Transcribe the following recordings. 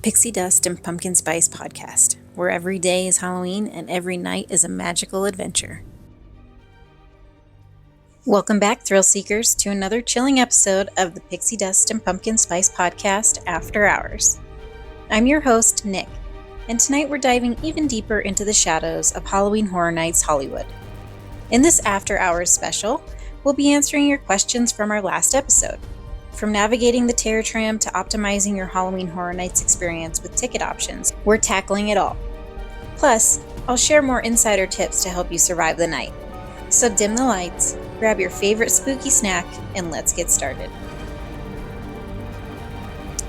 Pixie Dust and Pumpkin Spice podcast, where every day is Halloween and every night is a magical adventure. Welcome back, thrill seekers, to another chilling episode of the Pixie Dust and Pumpkin Spice podcast, After Hours. I'm your host, Nick, and tonight we're diving even deeper into the shadows of Halloween Horror Nights Hollywood. In this After Hours special, we'll be answering your questions from our last episode. From navigating the Terror Tram to optimizing your Halloween Horror Nights experience with ticket options, we're tackling it all. Plus, I'll share more insider tips to help you survive the night. So dim the lights, grab your favorite spooky snack, and let's get started.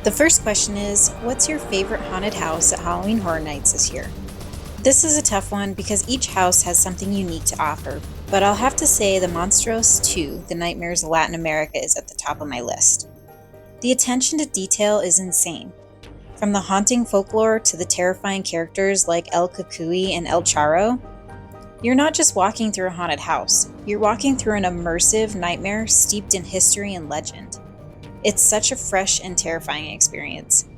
The first question is, what's your favorite haunted house at Halloween Horror Nights this year? This is a tough one because each house has something unique to offer, but I'll have to say the Monstruos 2, The Nightmares of Latin America, is at the top of my list. The attention to detail is insane. From the haunting folklore to the terrifying characters like El Cucuy and El Charro, you're not just walking through a haunted house, you're walking through an immersive nightmare steeped in history and legend. It's such a fresh and terrifying experience.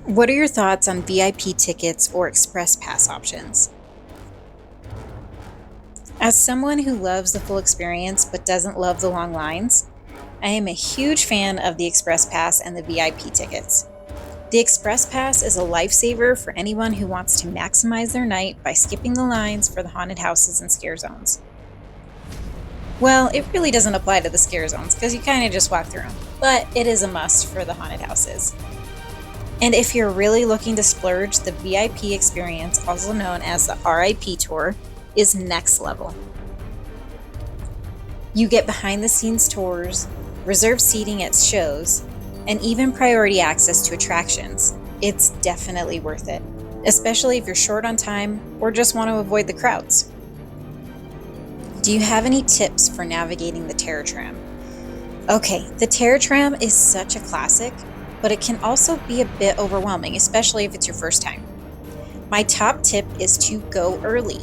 What are your thoughts on VIP tickets or express pass options? As someone who loves the full experience but doesn't love the long lines, I am a huge fan of the express pass and the VIP tickets. The express pass is a lifesaver for anyone who wants to maximize their night by skipping the lines for the haunted houses and scare zones. Well, it really doesn't apply to the scare zones because you kind of just walk through them, but it is a must for the haunted houses. And if you're really looking to splurge, the VIP experience, also known as the RIP tour, is next level. You get behind the scenes tours, reserved seating at shows, and even priority access to attractions. It's definitely worth it, especially if you're short on time or just want to avoid the crowds. Do you have any tips for navigating the Terror Tram? Okay, the Terror Tram is such a classic, but it can also be a bit overwhelming, especially if it's your first time. My top tip is to go early.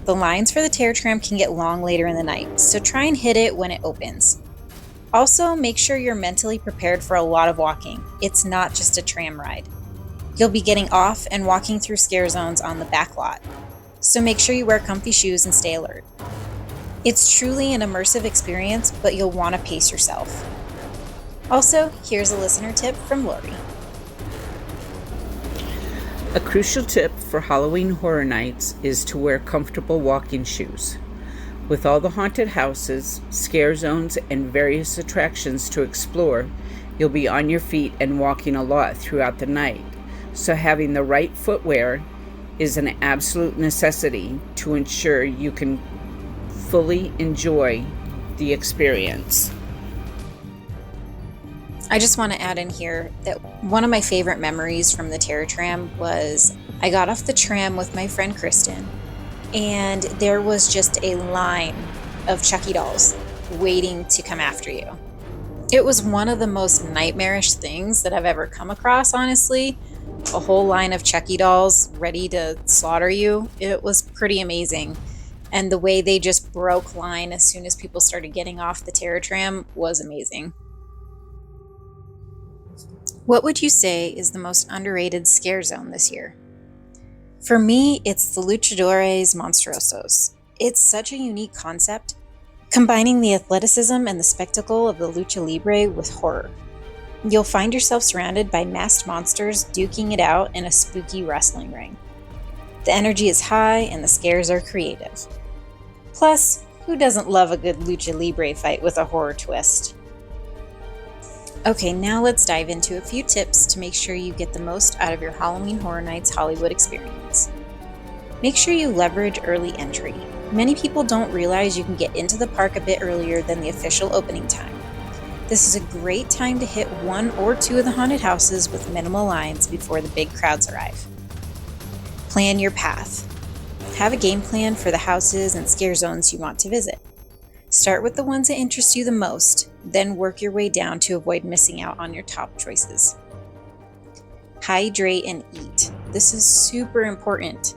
The lines for the Terror Tram can get long later in the night, so try and hit it when it opens. Also, make sure you're mentally prepared for a lot of walking. It's not just a tram ride. You'll be getting off and walking through scare zones on the back lot, so make sure you wear comfy shoes and stay alert. It's truly an immersive experience, but you'll want to pace yourself. Also, here's a listener tip from Lori. A crucial tip for Halloween Horror Nights is to wear comfortable walking shoes. With all the haunted houses, scare zones, and various attractions to explore, you'll be on your feet and walking a lot throughout the night, so having the right footwear is an absolute necessity to ensure you can fully enjoy the experience. I just want to add in here that one of my favorite memories from the Terror Tram was I got off the tram with my friend Kristen, and there was just a line of Chucky dolls waiting to come after you. It was one of the most nightmarish things that I've ever come across, honestly. A whole line of Chucky dolls ready to slaughter you. It was pretty amazing. And the way they just broke line as soon as people started getting off the Terror Tram was amazing. What would you say is the most underrated scare zone this year? For me, it's the Luchadores Monstruosos. It's such a unique concept, combining the athleticism and the spectacle of the lucha libre with horror. You'll find yourself surrounded by masked monsters duking it out in a spooky wrestling ring. The energy is high and the scares are creative. Plus, who doesn't love a good lucha libre fight with a horror twist? Okay, now let's dive into a few tips to make sure you get the most out of your Halloween Horror Nights Hollywood experience. Make sure you leverage early entry. Many people don't realize you can get into the park a bit earlier than the official opening time. This is a great time to hit one or two of the haunted houses with minimal lines before the big crowds arrive. Plan your path. Have a game plan for the houses and scare zones you want to visit. Start with the ones that interest you the most, then work your way down to avoid missing out on your top choices. Hydrate and eat. This is super important.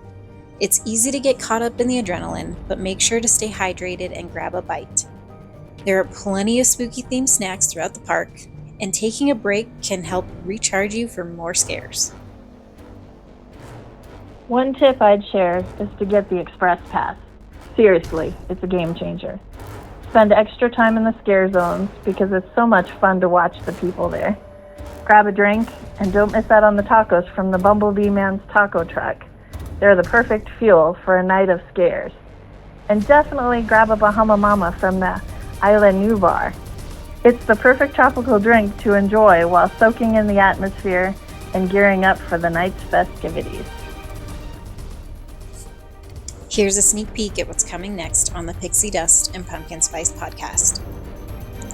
It's easy to get caught up in the adrenaline, but make sure to stay hydrated and grab a bite. There are plenty of spooky themed snacks throughout the park, and taking a break can help recharge you for more scares. One tip I'd share is to get the Express Pass. Seriously, it's a game changer. Spend extra time in the scare zones because it's so much fun to watch the people there. Grab a drink and don't miss out on the tacos from the Bumblebee Man's taco truck. They're the perfect fuel for a night of scares. And definitely grab a Bahama Mama from the Isla Nu bar. It's the perfect tropical drink to enjoy while soaking in the atmosphere and gearing up for the night's festivities. Here's a sneak peek at what's coming next on the Pixie Dust and Pumpkin Spice podcast.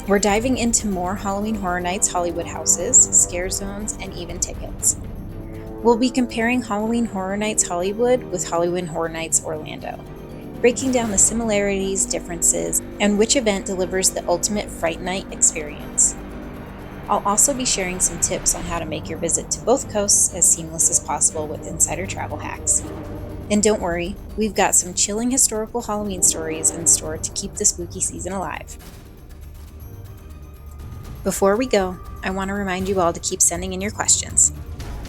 We're diving into more Halloween Horror Nights Hollywood houses, scare zones, and even tickets. We'll be comparing Halloween Horror Nights Hollywood with Halloween Horror Nights Orlando, breaking down the similarities, differences, and which event delivers the ultimate Fright Night experience. I'll also be sharing some tips on how to make your visit to both coasts as seamless as possible with insider travel hacks. And don't worry, we've got some chilling historical Halloween stories in store to keep the spooky season alive. Before we go, I want to remind you all to keep sending in your questions.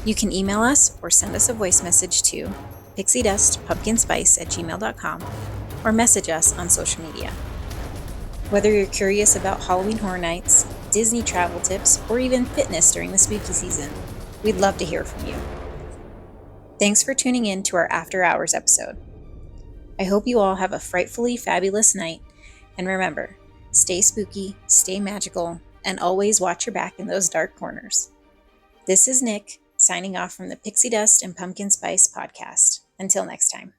You can email us or send us a voice message to pixiedustpumpkinspice@gmail.com or message us on social media. Whether you're curious about Halloween Horror Nights, Disney travel tips, or even fitness during the spooky season, we'd love to hear from you. Thanks for tuning in to our After Hours episode. I hope you all have a frightfully fabulous night, and remember, stay spooky, stay magical, and always watch your back in those dark corners. This is Nick, signing off from the Pixie Dust and Pumpkin Spice podcast. Until next time.